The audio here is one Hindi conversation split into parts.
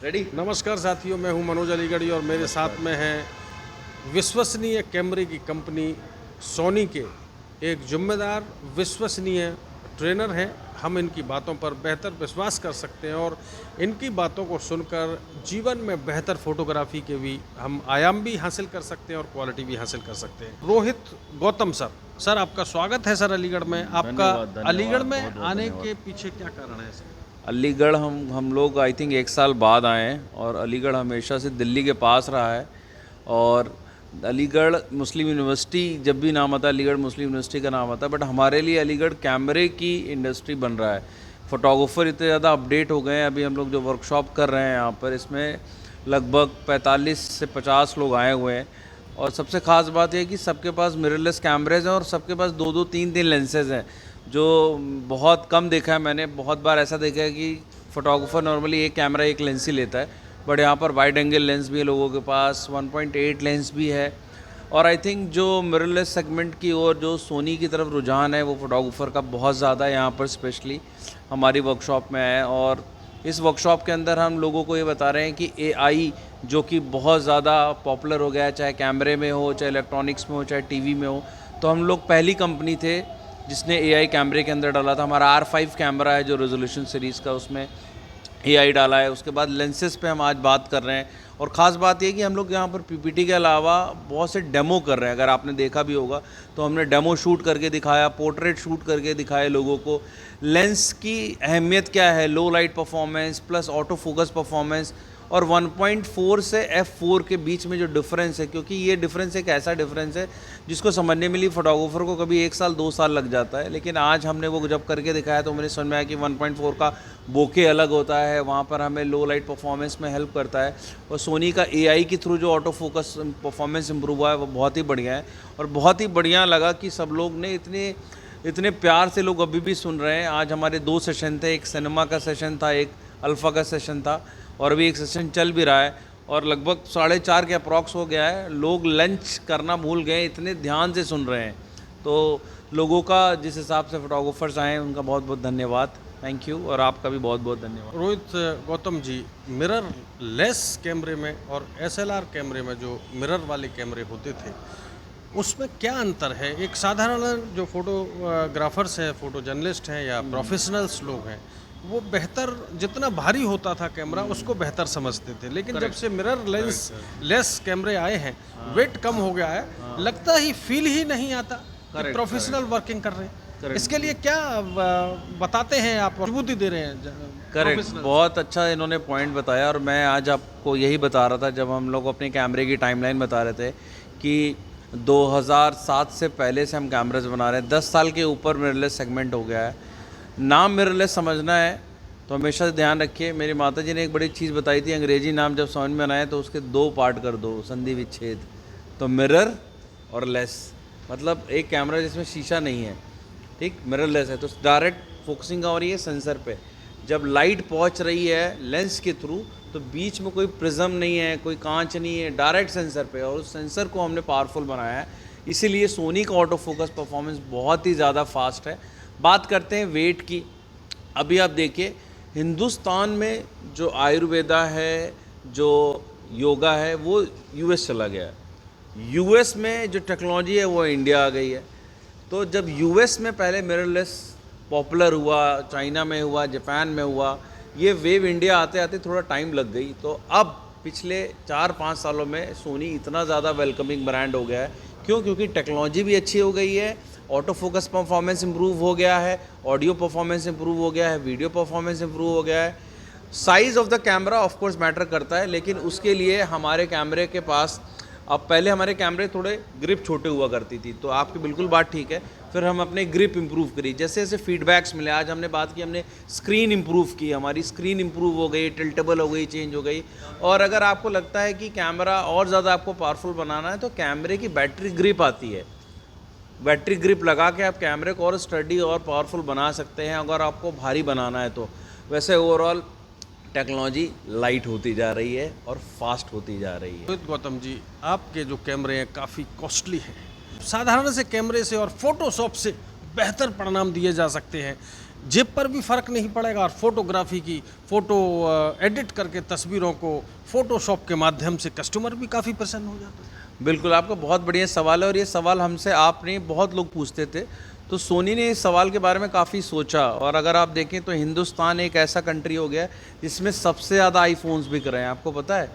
रेडी। नमस्कार साथियों, मैं हूं मनोज अलीगढ़ी और मेरे साथ में हैं विश्वसनीय कैमरे की कंपनी सोनी के एक जिम्मेदार विश्वसनीय ट्रेनर हैं। हम इनकी बातों पर बेहतर विश्वास कर सकते हैं और इनकी बातों को सुनकर जीवन में बेहतर फोटोग्राफी के भी हम आयाम भी हासिल कर सकते हैं और क्वालिटी भी हासिल कर सकते हैं। रोहित गौतम सर, आपका स्वागत है सर अलीगढ़ में। आपका धन्यवाद, अलीगढ़ में बहुत बहुत आने धन्यवाद। के पीछे क्या कारण है सर? अलीगढ़ हम लोग आई थिंक 1 साल बाद आए हैं और अलीगढ़ हमेशा से दिल्ली के पास रहा है। और अलीगढ़ मुस्लिम यूनिवर्सिटी जब भी नाम आता है अलीगढ़ मुस्लिम यूनिवर्सिटी का नाम आता है, बट हमारे लिए अलीगढ़ कैमरे की इंडस्ट्री बन रहा है। फ़ोटोग्राफ़र इतने ज़्यादा अपडेट हो गए हैं। अभी हम लोग जो वर्कशॉप कर रहे हैं यहाँ पर, इसमें लगभग 45 से 50 लोग आए हुए हैं। और सबसे ख़ास बात यह है कि सबके पास मिररलेस कैमरेज हैं और सबके पास 2-2 3-3 लेंसेज हैं, जो बहुत कम देखा है मैंने। बहुत बार ऐसा देखा है कि फ़ोटोग्राफ़र नॉर्मली एक कैमरा एक लेंस ही लेता है, बट यहाँ पर वाइड एंगल लेंस भी है लोगों के पास, 1.8 लेंस भी है। और आई थिंक जो मिररलेस सेगमेंट की ओर जो सोनी की तरफ रुझान है वो फ़ोटोग्राफ़र का बहुत ज़्यादा यहाँ पर स्पेशली हमारी वर्कशॉप में है। और इस वर्कशॉप के अंदर हम लोगों को ये बता रहे हैं कि एआई जो कि बहुत ज़्यादा पॉपुलर हो गया है, चाहे कैमरे में हो, चाहे इलेक्ट्रॉनिक्स में हो, चाहे टीवी में हो। तो हम लोग पहली कंपनी थे जिसने एआई कैमरे के अंदर डाला था। हमारा R5 कैमरा है जो रेजोल्यूशन सीरीज़ का, उसमें एआई डाला है। उसके बाद लेंसेज पे हम आज बात कर रहे हैं। और ख़ास बात ये कि हम लोग यहाँ पर पीपीटी के अलावा बहुत से डेमो कर रहे हैं। अगर आपने देखा भी होगा तो हमने डेमो शूट करके दिखाया, पोर्ट्रेट शूट करके दिखाए लोगों को। लेंस की अहमियत क्या है, लो light performance plus auto focus performance, और 1.4 से f4 के बीच में जो डिफरेंस है, क्योंकि ये डिफरेंस एक ऐसा डिफरेंस है जिसको समझने में लिए फोटोग्राफर को कभी 1 साल 2 साल लग जाता है। लेकिन आज हमने वो जब करके दिखाया तो मुझे समझ में आया कि 1.4 का बोके अलग होता है, वहाँ पर हमें लो लाइट परफॉर्मेंस में हेल्प करता है। और सोनी का एआई के थ्रू जो ऑटो फोकस परफॉर्मेंस इम्प्रूव हुआ है वो बहुत ही बढ़िया है। और बहुत ही बढ़िया लगा कि सब लोग ने इतने प्यार से लोग अभी भी सुन रहे हैं। आज हमारे 2 सेशन थे, एक सिनेमा का सेशन था, एक अल्फ़ा का सेशन था, और अभी एक सेशन चल भी रहा है। और लगभग 4:30 के अप्रॉक्स हो गया है। लोग लंच करना भूल गए, इतने ध्यान से सुन रहे हैं। तो लोगों का जिस हिसाब से फोटोग्राफर्स आए हैं उनका बहुत बहुत धन्यवाद, थैंक यू। और आपका भी बहुत बहुत धन्यवाद। रोहित गौतम जी, मिरर लेस कैमरे में और एसएलआर कैमरे में जो मिरर वाले कैमरे होते थे उसमें क्या अंतर है? एक साधारण जो फोटोग्राफर्स हैं, फोटो जर्नलिस्ट हैं या प्रोफेशनल्स लोग हैं, वो बेहतर जितना भारी होता था कैमरा उसको बेहतर समझते थे। लेकिन जब से मिरर लेस कैमरे आए हैं, वेट कम हो गया है, लगता ही फील ही नहीं आता कि प्रोफेशनल वर्किंग कर रहे हैं। इसके लिए क्या बताते हैं आप, मजबूती दे रहे हैं? करेक्ट, बहुत अच्छा इन्होंने पॉइंट बताया। और मैं आज आपको यही बता रहा था जब हम लोग अपने कैमरे की टाइमलाइन बता रहे थे कि 2007 से पहले से हम कैमरास बना रहे हैं। 10 साल के ऊपर मिररलेस सेगमेंट हो गया है। नाम मिररलेस समझना है तो हमेशा से ध्यान रखिए। मेरी माता जी ने एक बड़ी चीज़ बताई थी, अंग्रेजी नाम जब समझ में आए तो उसके 2 पार्ट कर दो, संधि विच्छेद। तो मिरर और लेस, मतलब एक कैमरा जिसमें शीशा नहीं है, ठीक, मिररलेस है, तो डायरेक्ट फोकसिंग हो रही है सेंसर पे। जब लाइट पहुंच रही है लेंस के थ्रू तो बीच में कोई प्रिज्म नहीं है, कोई कांच नहीं है, डायरेक्ट सेंसर पे। और उस सेंसर को हमने पावरफुल बनाया है, इसीलिए सोनी का ऑटो फोकस परफॉर्मेंस बहुत ही ज़्यादा फास्ट है। बात करते हैं वेट की। अभी आप देखिए हिंदुस्तान में जो आयुर्वेदा है, जो योगा है, वो यूएस चला गया है। यूएस में जो टेक्नोलॉजी है वो इंडिया आ गई है। तो जब यूएस में पहले मिररलेस पॉपुलर हुआ, चाइना में हुआ, जापान में हुआ, ये वेव इंडिया आते आते थोड़ा टाइम लग गई। तो अब पिछले 4-5 सालों में सोनी इतना ज़्यादा वेलकमिंग ब्रांड हो गया है। क्यों? क्योंकि टेक्नोलॉजी भी अच्छी हो गई है, ऑटो फोकस परफॉर्मेंस इंप्रूव हो गया है, ऑडियो परफॉर्मेंस इंप्रूव हो गया है, वीडियो परफॉर्मेंस इंप्रूव हो गया है। Size of the camera off course matter करता है, लेकिन उसके लिए हमारे कैमरे के पास, अब पहले हमारे कैमरे थोड़े ग्रिप छोटे हुआ करती थी, तो आपकी बिल्कुल बात ठीक है। फिर हम अपने ग्रिप इंप्रूव करी, जैसे जैसे फीडबैक्स मिले। आज हमने बात की, हमने स्क्रीन इंप्रूव की, हमारी स्क्रीन इंप्रूव हो गई, टिल्टेबल हो गई, चेंज हो गई। और अगर आपको लगता है कि कैमरा और ज़्यादा आपको पावरफुल बनाना है तो कैमरे की बैटरी ग्रिप आती है, बैटरी ग्रिप लगा के आप कैमरे को और स्टडी और पावरफुल बना सकते हैं अगर आपको भारी बनाना है तो। वैसे ओवरऑल टेक्नोलॉजी लाइट होती जा रही है और फास्ट होती जा रही है। रोहित गौतम जी, आपके जो कैमरे हैं काफ़ी कॉस्टली हैं। साधारण से कैमरे से और फोटोशॉप से बेहतर परिणाम दिए जा सकते हैं। जेब पर भी फ़र्क नहीं पड़ेगा और फोटोग्राफी की फ़ोटो एडिट करके तस्वीरों को फ़ोटोशॉप के माध्यम से कस्टमर भी काफ़ी प्रसन्न हो जाते हैं। बिल्कुल, आपका बहुत बढ़िया सवाल है और ये सवाल हमसे आपने बहुत लोग पूछते थे। तो सोनी ने इस सवाल के बारे में काफ़ी सोचा और अगर आप देखें तो हिंदुस्तान एक ऐसा कंट्री हो गया है जिसमें सबसे ज़्यादा आईफ़ोन्स बिक रहे हैं। आपको पता है,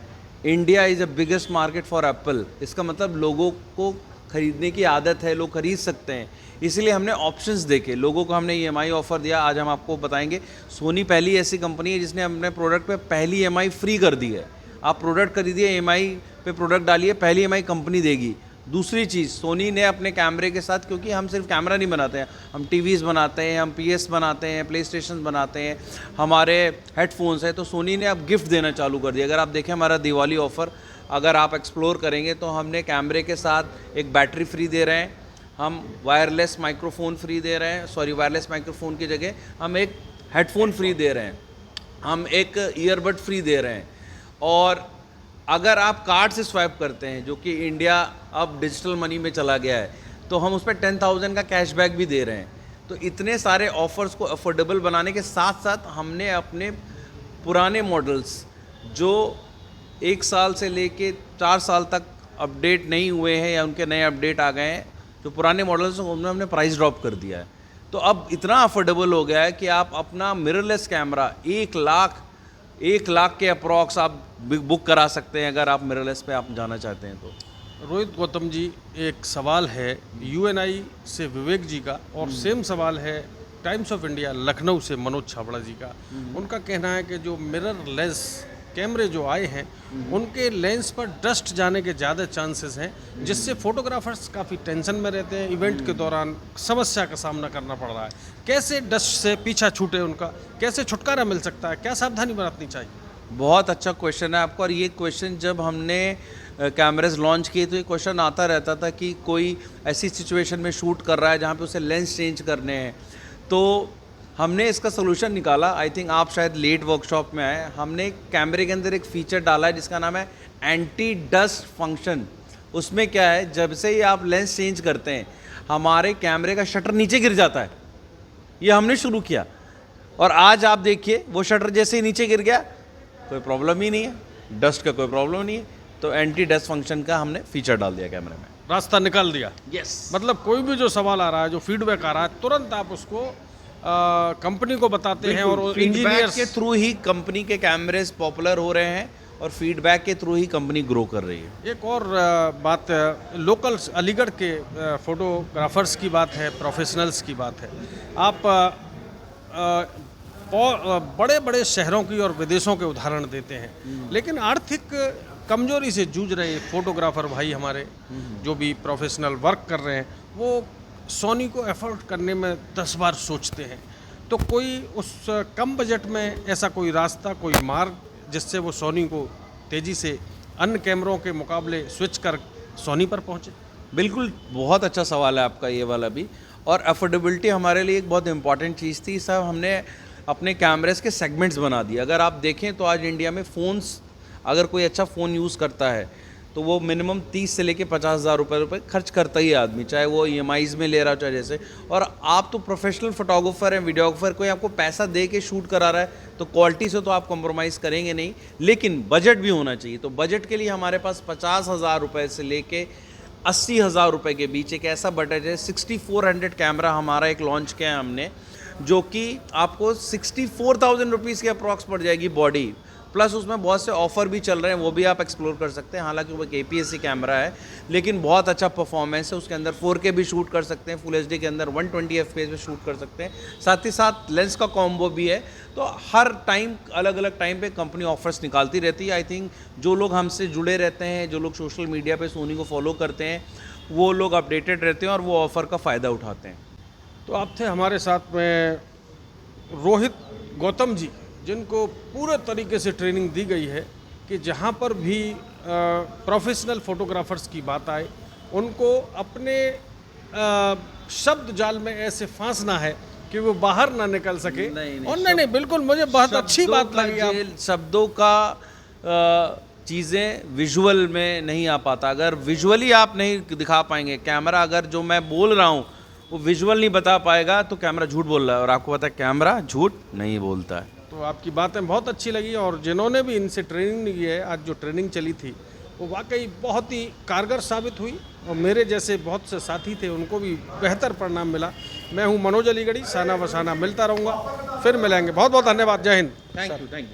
India is a biggest market for Apple. इसका मतलब लोगों को खरीदने की आदत है, लोग खरीद सकते हैं। इसीलिए हमने ऑप्शंस देखे, लोगों को हमने ईएमआई ऑफ़र दिया। आज हम आपको बताएंगे, सोनी पहली ऐसी कंपनी है जिसने अपने प्रोडक्ट पे पहली ईएमआई फ्री कर दी है। आप प्रोडक्ट खरीदिए, ईएमआई पे प्रोडक्ट डालिए, पहली ईएमआई कंपनी देगी। दूसरी चीज़, सोनी ने अपने कैमरे के साथ, क्योंकि हम सिर्फ कैमरा नहीं बनाते हैं, हम टीवीज़ बनाते हैं, हम पीएस बनाते हैं, प्ले स्टेशन बनाते हैं, हमारे हेडफोन्स हैं, तो सोनी ने अब गिफ्ट देना चालू कर दिया। अगर आप देखें हमारा दिवाली ऑफ़र, अगर आप एक्सप्लोर करेंगे तो हमने कैमरे के साथ एक बैटरी फ्री दे रहे हैं, हम वायरलेस माइक्रोफोन फ्री दे रहे हैं, सॉरी वायरलेस माइक्रोफोन की जगह हम एक हेडफोन फ्री दे रहे हैं, हम एक ईयरबड फ्री दे रहे हैं। और अगर आप कार्ड से स्वैप करते हैं, जो कि इंडिया अब डिजिटल मनी में चला गया है, तो हम उस पर 10,000 का कैशबैक भी दे रहे हैं। तो इतने सारे ऑफ़र्स को अफोर्डेबल बनाने के साथ साथ हमने अपने पुराने मॉडल्स जो 1 साल से लेके 4 साल तक अपडेट नहीं हुए हैं या उनके नए अपडेट आ गए हैं, जो पुराने मॉडल्स हैं उनमें हमने प्राइस ड्रॉप कर दिया है। तो अब इतना अफोर्डेबल हो गया है कि आप अपना मिररलेस कैमरा 1 लाख के अप्रॉक्स आप बुक करा सकते हैं, अगर आप मिररलेस पे आप जाना चाहते हैं तो। रोहित गौतम जी, एक सवाल है यूएनआई से विवेक जी का और सेम सवाल है टाइम्स ऑफ इंडिया लखनऊ से मनोज छाबड़ा जी का। उनका कहना है कि जो मिररलेस कैमरे जो आए हैं उनके लेंस पर डस्ट जाने के ज़्यादा चांसेस हैं, जिससे फोटोग्राफर्स काफ़ी टेंशन में रहते हैं, इवेंट के दौरान समस्या का सामना करना पड़ रहा है। कैसे डस्ट से पीछा छूटे उनका, कैसे छुटकारा मिल सकता है, क्या सावधानी बरतनी चाहिए? बहुत अच्छा क्वेश्चन है आपका। और ये क्वेश्चन जब हमने कैमरेज लॉन्च किए तो ये क्वेश्चन आता रहता था कि कोई ऐसी सिचुएशन में शूट कर रहा है जहाँ पे उसे लेंस चेंज करने हैं, तो हमने इसका सोल्यूशन निकाला। आई थिंक आप शायद लेट वर्कशॉप में आए। हमने कैमरे के अंदर एक फ़ीचर डाला है जिसका नाम है एंटी डस्ट फंक्शन। उसमें क्या है, जब से ही आप लेंस चेंज करते हैं हमारे कैमरे का शटर नीचे गिर जाता है। ये हमने शुरू किया और आज आप देखिए वो शटर जैसे ही नीचे गिर गया, कोई प्रॉब्लम ही नहीं है, डस्ट का कोई प्रॉब्लम नहीं है। तो एंटी डस्ट फंक्शन का हमने फीचर डाल दिया कैमरे में। रास्ता निकाल दिया। यस, मतलब कोई भी जो सवाल आ रहा है, जो फीडबैक आ रहा है, तुरंत आप उसको कंपनी को बताते हैं और फीडबैक इंजीनियर्स के थ्रू ही कंपनी के कैमरेज पॉपुलर हो रहे हैं और फीडबैक के थ्रू ही कंपनी ग्रो कर रही है। एक और बात लोकल अलीगढ़ के फोटोग्राफर्स की बात है, प्रोफेशनल्स की बात है। आप बड़े बड़े शहरों की और विदेशों के उदाहरण देते हैं, लेकिन आर्थिक कमजोरी से जूझ रहे फोटोग्राफर भाई हमारे जो भी प्रोफेशनल वर्क कर रहे हैं, वो सोनी को एफर्ट करने में 10 बार सोचते हैं। तो कोई उस कम बजट में ऐसा कोई रास्ता, कोई मार्ग जिससे वो सोनी को तेज़ी से अन्य कैमरों के मुकाबले स्विच कर सोनी पर पहुँचे? बिल्कुल, बहुत अच्छा सवाल है आपका ये वाला भी। और अफोर्डेबिलिटी हमारे लिए एक बहुत इंपॉर्टेंट चीज़ थी। सब हमने अपने कैमरेज के सेगमेंट्स बना दिए। अगर आप देखें तो आज इंडिया में फ़ोन्स, अगर कोई अच्छा फ़ोन यूज़ करता है तो वो मिनिमम 30 से लेके 50,000 रुपये खर्च करता ही है आदमी, चाहे वो ईएमआईज़ में ले रहा हो चाहे जैसे। और आप तो प्रोफेशनल फोटोग्राफर हैं, वीडियोग्राफर, कोई आपको पैसा दे के शूट करा रहा है तो क्वालिटी से तो आप कॉम्प्रोमाइज़ करेंगे नहीं, लेकिन बजट भी होना चाहिए। तो बजट के लिए हमारे पास 50,000 रुपये से लेके 80,000 रुपये के बीच एक ऐसा बजट है। 6400 कैमरा हमारा एक लॉन्च किया है हमने, जो कि आपको 64,000 रुपीज़ के अप्रॉक्स पड़ जाएगी बॉडी, प्लस उसमें बहुत से ऑफ़र भी चल रहे हैं, वो भी आप एक्सप्लोर कर सकते हैं। हालांकि वो एक APS-C कैमरा है, लेकिन बहुत अच्छा परफॉर्मेंस है। उसके अंदर 4K भी शूट कर सकते हैं, फुल HD के अंदर 120 FPS में शूट कर सकते हैं, साथ ही साथ लेंस का कॉम्बो भी है। तो हर टाइम अलग अलग टाइम पे कंपनी ऑफर्स निकालती रहती है। आई थिंक जो लोग हमसे जुड़े रहते हैं, जो लोग सोशल मीडिया पे सोनी को फॉलो करते हैं, वो लोग अपडेटेड रहते हैं और वो ऑफ़र का फ़ायदा उठाते हैं। तो आप थे हमारे साथ में रोहित गौतम जी, जिनको पूरे तरीके से ट्रेनिंग दी गई है कि जहाँ पर भी प्रोफेशनल फोटोग्राफर्स की बात आए उनको अपने शब्द जाल में ऐसे फांसना है कि वो बाहर ना निकल सके। और नहीं, बिल्कुल मुझे बहुत अच्छी बात लगी। आप शब्दों का चीज़ें विजुअल में नहीं आ पाता। अगर विजुअली आप नहीं दिखा पाएंगे, कैमरा अगर जो मैं बोल रहा हूँ वो विजुअल नहीं बता पाएगा तो कैमरा झूठ बोल रहा है, और आपको पता है कैमरा झूठ नहीं बोलता है। तो आपकी बातें बहुत अच्छी लगी, और जिन्होंने भी इनसे ट्रेनिंग ली है, आज जो ट्रेनिंग चली थी वो वाकई बहुत ही कारगर साबित हुई, और मेरे जैसे बहुत से साथी थे उनको भी बेहतर परिणाम मिला। मैं हूं मनोज अलीगढ़ी, साना बसाना मिलता रहूँगा, फिर मिलेंगे। बहुत बहुत धन्यवाद, जय हिंद। Thank you.